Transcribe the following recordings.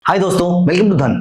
हाय दोस्तों, welcome to धन।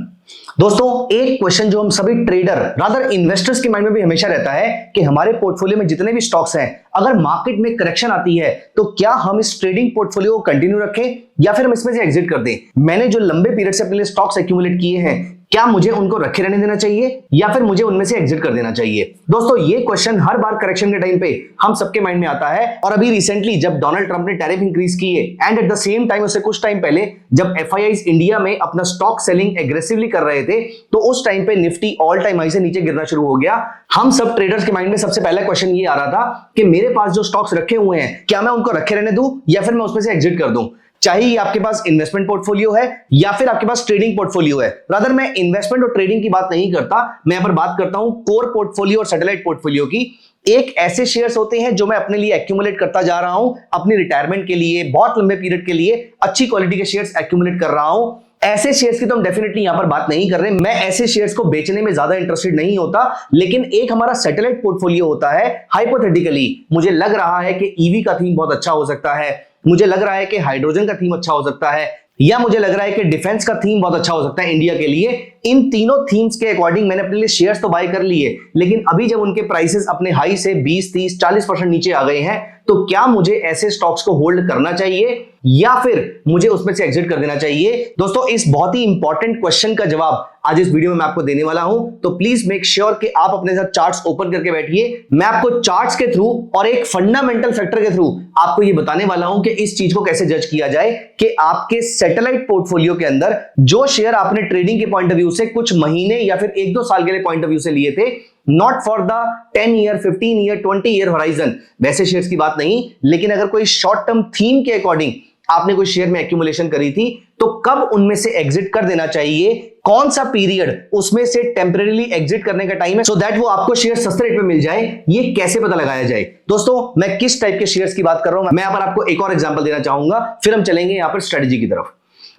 दोस्तों, एक क्वेश्चन जो हम सभी ट्रेडर रादर इन्वेस्टर्स के माइंड में भी हमेशा रहता है कि हमारे पोर्टफोलियो में जितने भी स्टॉक्स हैं, अगर मार्केट में करेक्शन आती है तो क्या हम इस ट्रेडिंग पोर्टफोलियो को कंटिन्यू रखें या फिर हम इसमें से एग्जिट कर दें। मैंने जो लंबे पीरियड से अपने लिए स्टॉक्स एक्यूमुलेट किए हैं, क्या मुझे उनको रखे रहने देना चाहिए या फिर मुझे उनमें से एग्जिट कर देना चाहिए। दोस्तों, ये क्वेश्चन हर बार करेक्शन के टाइम पे हम सबके माइंड में आता है। और अभी रिसेंटली जब डोनाल्ड ट्रंप ने टैरिफ इंक्रीज किए and at the same time उससे कुछ टाइम पहले जब एफआईआईज इंडिया में अपना स्टॉक सेलिंग एग्रेसिवली कर रहे थे, तो उस टाइम पे निफ्टी ऑल टाइम हाई से नीचे गिरना शुरू हो गया। हम सब ट्रेडर्स के माइंड में सबसे पहला क्वेश्चन ये आ रहा था कि मेरे पास जो स्टॉक्स रखे हुए हैं, क्या मैं उनको रखे रहने दूं या फिर मैं उसमें से एग्जिट कर दूं। चाहे ये आपके पास इन्वेस्टमेंट पोर्टफोलियो है या फिर आपके पास ट्रेडिंग पोर्टफोलियो है। रादर मैं इन्वेस्टमेंट और ट्रेडिंग की बात नहीं करता, मैं यहां पर बात करता हूं कोर पोर्टफोलियो और सैटेलाइट पोर्टफोलियो की। एक ऐसे शेयर्स होते हैं जो मैं अपने लिए एक्यूमुलेट करता जा रहा हूं, अपनी रिटायरमेंट के लिए, बहुत लंबे पीरियड के लिए अच्छी क्वालिटी के शेयर्स एक्यूमुलेट कर रहा हूं। ऐसे शेयर्स की तो हम डेफिनेटली यहां पर बात नहीं कर रहे। मैं ऐसे शेयर्स को बेचने में ज्यादा इंटरेस्टेड नहीं होता, लेकिन एक हमारा सैटेलाइट पोर्टफोलियो होता है। हाइपोथेटिकली मुझे लग रहा है कि ईवी का थीम बहुत अच्छा हो सकता है, मुझे लग रहा है कि हाइड्रोजन का थीम अच्छा हो सकता है, या मुझे लग रहा है कि डिफेंस का थीम बहुत अच्छा हो सकता है इंडिया के लिए। इन तीनों थीम्स के अकॉर्डिंग मैंने अपने लिए शेयर्स तो बाय कर लिए, लेकिन अभी जब उनके प्राइसेस अपने हाई से 20, 30, 40% नीचे आ गए हैं, तो क्या मुझे ऐसे स्टॉक्स को होल्ड करना चाहिए या फिर मुझे उसमें से एग्जिट कर देना चाहिए। दोस्तों, इस बहुत ही इंपॉर्टेंट क्वेश्चन का जवाब आज इस वीडियो में मैं आपको देने वाला हूं, तो प्लीज मेक श्योर कि आप अपने साथ चार्ट्स ओपन करके बैठिए। मैं आपको चार्ट्स के थ्रू और एक फंडामेंटल फैक्टर के थ्रू आपको ये बताने वाला हूं कि इस चीज को कैसे जज किया जाए कि आपके सैटेलाइट पोर्टफोलियो के अंदर जो शेयर आपने ट्रेडिंग के पॉइंट ऑफ व्यू से कुछ महीने या फिर 1-2 साल के लिए पॉइंट ऑफ व्यू से लिए थे, not for the 10 year, 15 year, 20 year horizon, वैसे शेयर्स की बात नहीं, लेकिन अगर कोई शॉर्ट टर्म थीम के अकॉर्डिंग आपने कोई शेयर में एक्यूमुलेशन करी थी, तो कब उनमें से एग्जिट कर देना चाहिए, कौन सा पीरियड उसमें से टेम्परेरीली एग्जिट करने का टाइम है, सो दैट वो आपको शेयर सस्ते रेट में मिल जाए, ये कैसे पता लगाया जाए। दोस्तों, मैं किस टाइप के शेयर्स की बात कर रहा हूं, मैं यहां पर आपको एक और एग्जांपल देना चाहूंगा, फिर हम चलेंगे यहां पर स्ट्रेटजी की तरफ।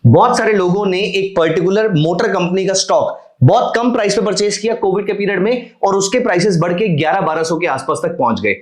बहुत सारे लोगों ने एक पर्टिकुलर मोटर कंपनी का स्टॉक बहुत कम प्राइस पे परचेज किया कोविड के पीरियड में, और उसके प्राइसेस बढ़ के 1100-1200 के आसपास तक पहुंच गए।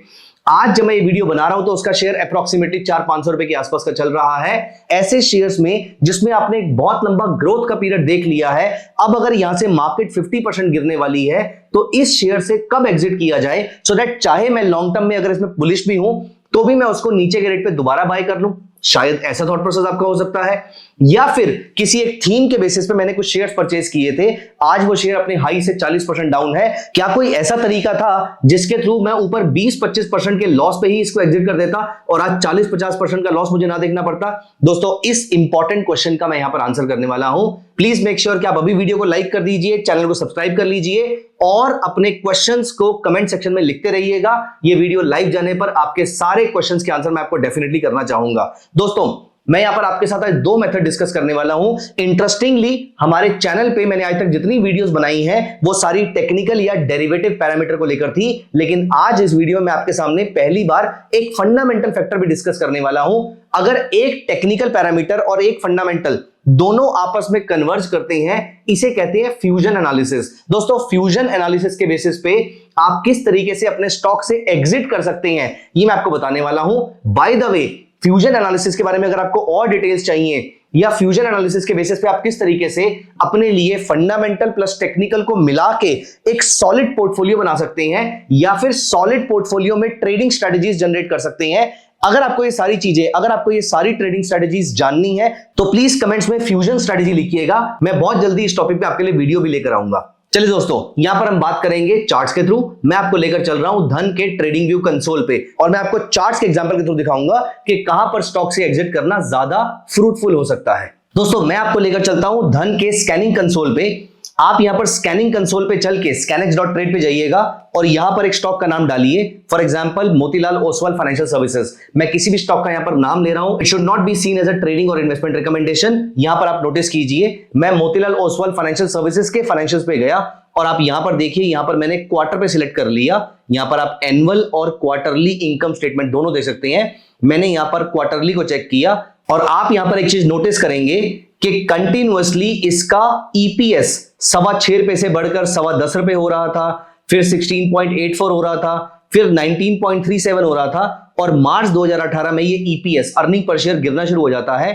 आज जब मैं ये वीडियो बना रहा हूं तो उसका शेयर अप्रोक्सीमेटली 400-500 रुपए के आसपास का चल रहा है। ऐसे शेयर्स में जिसमें आपने एक बहुत लंबा ग्रोथ का पीरियड देख लिया है, अब अगर यहां से मार्केट 50% गिरने वाली है, तो इस शेयर से कब एग्जिट किया जाए, सो दैट चाहे मैं लॉन्ग टर्म में अगर इसमें बुलिश भी हूं तो भी मैं उसको नीचे के रेट पे दोबारा बाय कर लूं। शायद ऐसा थॉट प्रोसेस आपका हो सकता है। या फिर किसी एक थीम के बेसिस पे मैंने कुछ शेयर्स परचेज किए थे, आज वो शेयर अपने हाई से 40% डाउन है, क्या कोई ऐसा तरीका था जिसके थ्रू मैं ऊपर 20-25% के लॉस पे ही इसको एग्जिट कर देता और आज 40-50% का लॉस मुझे ना देखना पड़ता। दोस्तों, इस इंपॉर्टेंट क्वेश्चन का मैं यहां पर आंसर करने वाला हूं। प्लीज मेक श्योर कि आप अभी वीडियो को लाइक कर दीजिए, चैनल को सब्सक्राइब कर लीजिए और अपने क्वेश्चंस को कमेंट सेक्शन में लिखते रहिएगा। ये वीडियो लाइव जाने पर आपके सारे क्वेश्चंस के आंसर मैं आपको डेफिनेटली करना चाहूंगा। दोस्तों, मैं यहां पर आपके साथ आज 2 मेथड डिस्कस करने वाला हूं। इंटरेस्टिंगली हमारे चैनल पे मैंने आज तक जितनी वीडियोस बनाई हैं वो सारी टेक्निकल या डेरिवेटिव पैरामीटर को लेकर थी, लेकिन आज इस वीडियो में आपके सामने पहली बार एक फंडामेंटल फैक्टर भी डिस्कस करने वाला हूं। अगर एक टेक्निकल पैरामीटर और एक फंडामेंटल दोनों आपस में कन्वर्ज करते हैं, इसे कहते हैं फ्यूजन एनालिसिस। दोस्तों, फ्यूजन एनालिसिस के बेसिस पे आप किस तरीके से अपने स्टॉक से एग्जिट कर सकते हैं, ये मैं आपको बताने वाला हूं। By the way, fusion analysis के बारे में अगर आपको और डिटेल्स चाहिए या फ्यूजन एनालिसिस के बेसिस पे आप किस तरीके से अपने लिए फंडामेंटल प्लस टेक्निकल को मिला के एक सॉलिड पोर्टफोलियो बना सकते हैं या फिर सॉलिड पोर्टफोलियो में ट्रेडिंग स्ट्रेटजीज जनरेट कर सकते हैं, अगर आपको ये सारी चीजें, अगर आपको ये सारी ट्रेडिंग स्ट्रेटजीज जाननी है, तो प्लीज कमेंट्स में फ्यूजन स्ट्रेटजी लिखिएगा। मैं बहुत जल्दी इस टॉपिक पे आपके लिए वीडियो भी लेकर आऊंगा। चलिए दोस्तों, यहां पर हम बात करेंगे चार्ट्स के थ्रू। मैं आपको लेकर चल रहा हूं धन के ट्रेडिंग व्यू कंसोल पे, और मैं आपको चार्ट्स के एग्जांपल के थ्रू दिखाऊंगा कि कहां पर स्टॉक से एग्जिट करना ज्यादा फ्रूटफुल हो सकता है। दोस्तों, मैं आपको लेकर चलता हूं धन के स्कैनिंग कंसोल पे। आप यहां पर स्कैनिंग कंसोल पे चल के scanex.trade पे जाइएगा और यहां पर एक स्टॉक का नाम डालिए। For example, Motilal Oswal financial services. मैं किसी भी स्टॉक का यहां पर नाम ले रहा हूं, it should not be seen as a trading और इन्वेस्टमेंट रिकमेंडेशन। यहां पर आप नोटिस कीजिए, मैं मोतीलाल ओसवाल फाइनेंशियल सर्विसेज के फाइनेंशियल्स पे गया और आप यहां पर देखिए, यहां पर मैंने क्वार्टर पे सिलेक्ट कर लिया। यहां पर आप एनुअल और क्वार्टरली इनकम स्टेटमेंट दोनों देख सकते हैं। मैंने यहां पर क्वार्टरली को चेक किया और आप यहां पर एक चीज नोटिस करेंगे कि कंटिन्यूअसली इसका ईपीएस 6.25 रुपए से बढ़कर 10.25 रुपए हो रहा था, फिर 16.84 हो रहा था, फिर 19.37 हो रहा था, और मार्च 2018 में ये ईपीएस अर्निंग पर शेयर गिरना शुरू हो जाता है।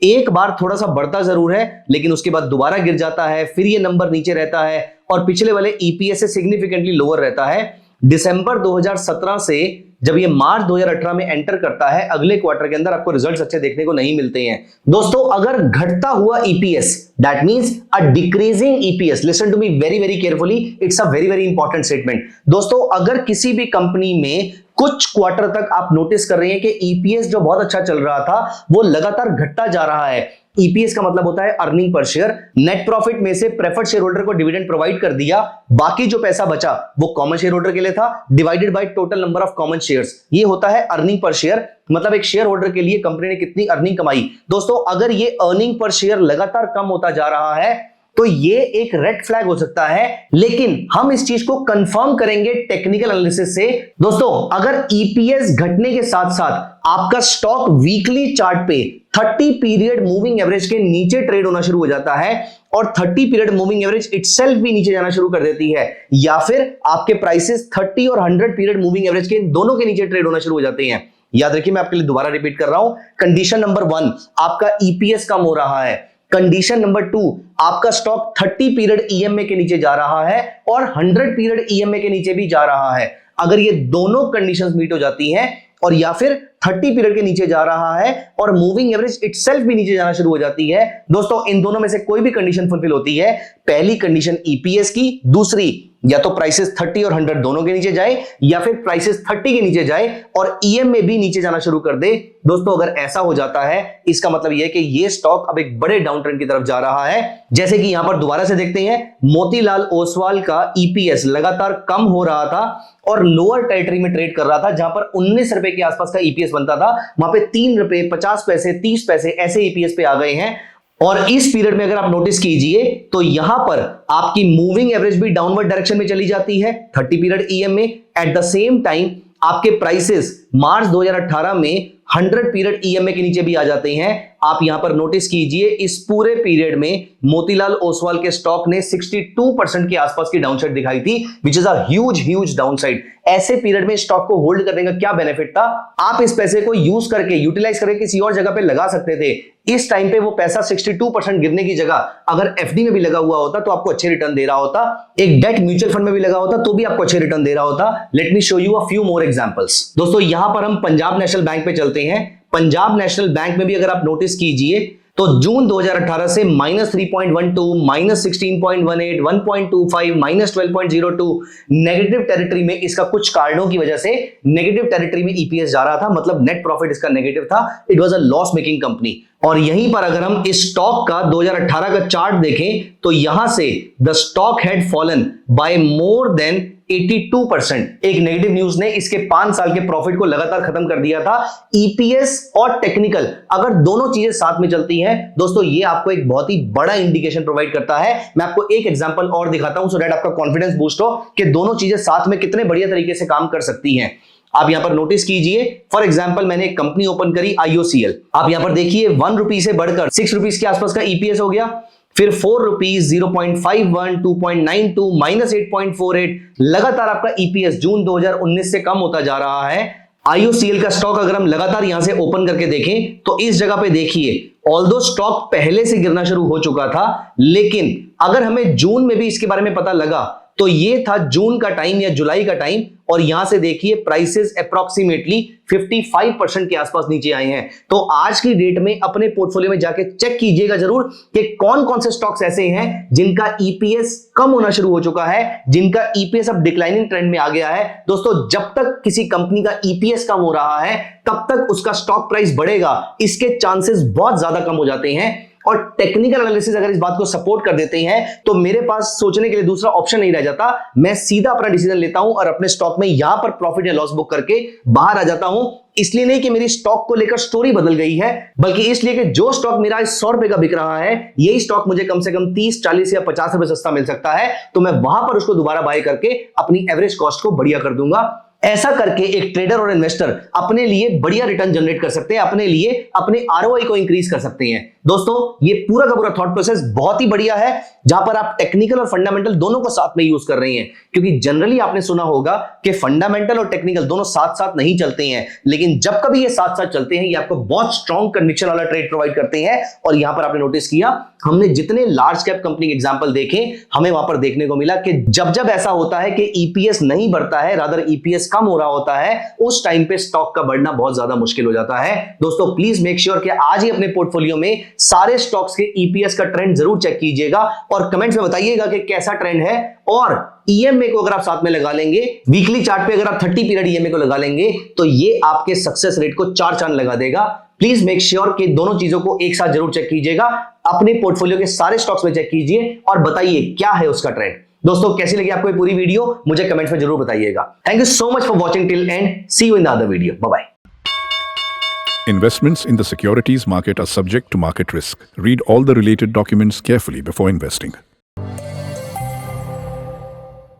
एक बार थोड़ा सा बढ़ता जरूर है, लेकिन उसके बाद दोबारा गिर जाता है, फिर ये नंबर नीचे रहता है और पिछले वाले ईपीएस से सिग्निफिकेंटली लोअर रहता है। दिसंबर 2017 से जब ये मार्च 2018 में एंटर करता है, अगले क्वार्टर के अंदर आपको रिजल्ट्स अच्छे देखने को नहीं मिलते हैं। दोस्तों अगर घटता हुआ EPS, that means a decreasing EPS, listen to me very very carefully, it's a very very important statement. दोस्तों अगर किसी भी कंपनी में कुछ क्वार्टर तक आप नोटिस कर रहे हैं कि ईपीएस जो बहुत अच्छा चल रहा था वो लगातार घटता जा रहा है, ईपीएस का मतलब होता है earning per share, net profit में से प्रेफर्ड शेयर होल्डर को डिविडेंड प्रोवाइड कर दिया, बाकी जो पैसा बचा वो कॉमन शेयर होल्डर के लिए था, divided by total number of common shares, ये होता है अर्निंग पर शेयर। मतलब एक शेयर होल्डर के लिए कंपनी ने कितनी अर्निंग कमाई। दोस्तों अगर ये अर्निंग पर शेयर लगातार कम होता जा रहा है तो ये एक रेड फ्लैग हो सकता है, लेकिन हम इस चीज को कंफर्म करेंगे टेक्निकल एनालिसिस से। दोस्तों अगर ईपीएस घटने के साथ साथ आपका स्टॉक वीकली चार्ट पे 30 पीरियड मूविंग एवरेज के नीचे ट्रेड होना शुरू हो जाता है और 30 पीरियड मूविंग एवरेज इटसेल्फ भी नीचे जाना शुरू कर देती है, या फिर आपके प्राइसेस 30 और 100 पीरियड मूविंग एवरेज के दोनों के नीचे ट्रेड होना शुरू हो जाते हैं, याद रखिए मैं आपके लिए दोबारा रिपीट कर रहा हूं। कंडीशन नंबर 1 आपका ईपीएस कम हो रहा है, कंडीशन नंबर 2 आपका स्टॉक 30 पीरियड ईएमए के नीचे जा रहा है और 100 पीरियड ईएमए के नीचे भी जा रहा है। अगर ये दोनों कंडीशंस मीट हो जाती हैं और या फिर 30 पीरियड के नीचे जा रहा है और मूविंग एवरेज इटसेल्फ भी नीचे जाना शुरू हो जाती है, दोस्तों इन दोनों में से कोई भी कंडीशन फुलफिल होती है, पहली कंडीशन ईपीएस की, दूसरी या तो प्राइसेस 30 और 100 दोनों के नीचे जाए या फिर प्राइसेस 30 के नीचे जाए और ईएमए भी नीचे जाना शुरू कर दे। दोस्तों अगर ऐसा हो जाता है इसका मतलब यह है कि ये स्टॉक अब एक बड़े डाउन ट्रेंड की तरफ जा रहा है। जैसे कि यहां पर दोबारा से देखते हैं, मोतीलाल ओसवाल का ईपीएस लगातार कम हो रहा था और लोअर टेरिटरी में ट्रेड कर रहा था, जहां पर 19 रुपए के आसपास का ईपीएस बनता था, वहां पे 3 रुपए 50 पैसे 30 पैसे ऐसे ईपीएस पे आ गए हैं। और इस पीरियड में अगर आप नोटिस कीजिए तो यहां पर आपकी मूविंग एवरेज भी डाउनवर्ड डायरेक्शन में चली जाती है 30 period EMA. At the same time आपके प्राइसेस मार्च 2018 में 100 पीरियड ईएमए के नीचे भी आ जाते हैं। आप यहां पर नोटिस कीजिए इस पूरे पीरियड में मोतीलाल ओसवाल के स्टॉक ने 62% के आसपास की डाउनसाइड दिखाई थी, which is a huge downside. ऐसे पीरियड में स्टॉक को होल्ड करने का क्या बेनिफिट था, आप इस पैसे को यूज करके यूटिलाइज करके किसी और जगह पे लगा सकते थे। इस टाइम पे वो पैसा 62% गिरने की जगह अगर एफडी में भी लगा हुआ होता तो आपको अच्छे रिटर्न दे रहा होता, एक डेट म्यूचुअल फंड में भी लगा होता तो भी आपको अच्छे रिटर्न दे रहा होता। Let me show you a few more examples. दोस्तों यहां पर हम पंजाब नेशनल बैंक पे चलते हैं। पंजाब नेशनल बैंक में भी अगर आप नोटिस कीजिए तो जून 2018 से -3.12, -16.18, 1.25, -12.02 नेगेटिव टेरिटरी में, इसका कुछ कारणों की वजह से नेगेटिव टेरिटरी में ईपीएस जा रहा था, मतलब नेट प्रॉफिट इसका नेगेटिव था, it was a loss making company. और यहीं पर अगर हम इस स्टॉक का 2018 का चार्ट देखें तो यहां से the stock had fallen bye more than 82%। एक नेगेटिव न्यूज ने इसके 5 साल के प्रॉफिट को लगातार खत्म कर दिया था। ईपीएस और टेक्निकल अगर दोनों चीजें साथ में चलती हैं दोस्तों, ये आपको एक बहुत ही बड़ा इंडिकेशन प्रोवाइड करता है। मैं आपको एक एग्जांपल और दिखाता हूं सो दैट आपका कॉन्फिडेंस बूस्ट हो कि दोनों चीजें साथ में कितने बढ़िया तरीके से काम कर सकती हैं। आप यहां पर नोटिस कीजिए, फॉर एग्जांपल मैंने एक कंपनी ओपन करी आईओसीएल। आप यहां पर देखिए 1 रुपी से बढ़कर 6 रुपीज के आसपास का ईपीएस हो गया, फिर 4 रुपीज, 0.51, 2.92, -8.48, लगातार आपका ईपीएस जून 2019 से कम होता जा रहा है। आईओसीएल का स्टॉक अगर हम लगातार यहां से ओपन करके देखें तो इस जगह पे देखिए, ऑल्दो स्टॉक पहले से गिरना शुरू हो चुका था, लेकिन अगर हमें जून में भी इसके बारे में पता लगा तो ये था जून का टाइम या जुलाई का टाइम, और यहां से देखिए प्राइसेस अप्रॉक्सीमेटली 55% के आसपास नीचे आए हैं। तो आज की डेट में अपने पोर्टफोलियो में जाके चेक कीजिएगा जरूर कि कौन कौन से स्टॉक्स ऐसे हैं जिनका ईपीएस कम होना शुरू हो चुका है, जिनका ईपीएस अब डिक्लाइनिंग ट्रेंड में आ गया है। दोस्तों जब तक किसी कंपनी का ईपीएस कम हो रहा है तब तक उसका स्टॉक प्राइस बढ़ेगा, इसके चांसेस बहुत ज्यादा कम हो जाते हैं। और टेक्निकल एनालिसिस अगर इस बात को सपोर्ट कर देते हैं तो मेरे पास सोचने के लिए दूसरा ऑप्शन नहीं रह जाता, मैं सीधा अपना डिसीजन लेता हूं और अपने स्टॉक में यहां पर प्रॉफिट या लॉस बुक करके बाहर आ जाता हूं। इसलिए नहीं कि मेरी स्टॉक को लेकर स्टोरी बदल गई है, बल्कि इसलिए कि जो स्टॉक मेरा 100 रुपए का बिक रहा है यही स्टॉक मुझे कम से कम 30, 40 या 50 रुपए सस्ता मिल सकता है, तो मैं वहां पर उसको दोबारा बाय करके अपनी एवरेज कॉस्ट को बढ़िया कर दूंगा। ऐसा करके एक ट्रेडर और इन्वेस्टर अपने लिए बढ़िया रिटर्न जनरेट कर सकते हैं, अपने लिए अपने आरओआई को इंक्रीज कर सकते हैं। दोस्तों ये पूरा का पूरा थॉट प्रोसेस बहुत ही बढ़िया है, जहां पर आप टेक्निकल और फंडामेंटल दोनों को साथ में यूज कर रही हैं। क्योंकि जनरली आपने सुना होगा कि फंडामेंटल और टेक्निकल दोनों साथ साथ नहीं चलते हैं, लेकिन जब कभी ये साथ साथ चलते हैं, ये आपको बहुत स्ट्रॉन्ग कन्विक्शन वाला ट्रेड प्रोवाइड करते हैं। और यहां पर आपने नोटिस किया, हमने जितने लार्ज कैप कंपनी के एग्जांपल देखे, हमें वहां पर देखने को मिला कि जब जब ऐसा होता है कि ईपीएस नहीं बढ़ता है, रादर ईपीएस कम हो रहा होता है, उस टाइम पे स्टॉक का बढ़ना बहुत ज्यादा मुश्किल हो जाता है। दोस्तों प्लीज मेक श्योर कि आज ही अपने पोर्टफोलियो में सारे स्टॉक्स के ईपीएस का ट्रेंड जरूर चेक कीजिएगा और कमेंट्स में बताइएगा कि कैसा ट्रेंड है। और ईएमए को अगर आप साथ में लगा लेंगे, वीकली चार्ट पे अगर आप 30 पीरियड ईएमए को लगा लेंगे, तो ये आपके सक्सेस रेट को 4 चांद लगा देगा। प्लीज मेक श्योर कि दोनों चीजों को एक साथ जरूर चेक कीजिएगा, अपने पोर्टफोलियो के सारे स्टॉक्स में चेक कीजिए और बताइए क्या है उसका ट्रेंड। दोस्तों कैसी लगी आपको ये पूरी वीडियो, मुझे कमेंट्स में जरूर बताइएगा। Thank you so much for watching till end, see you in the other video, bye bye. Investments in the securities market are subject to market risk. Read all the related documents carefully before investing.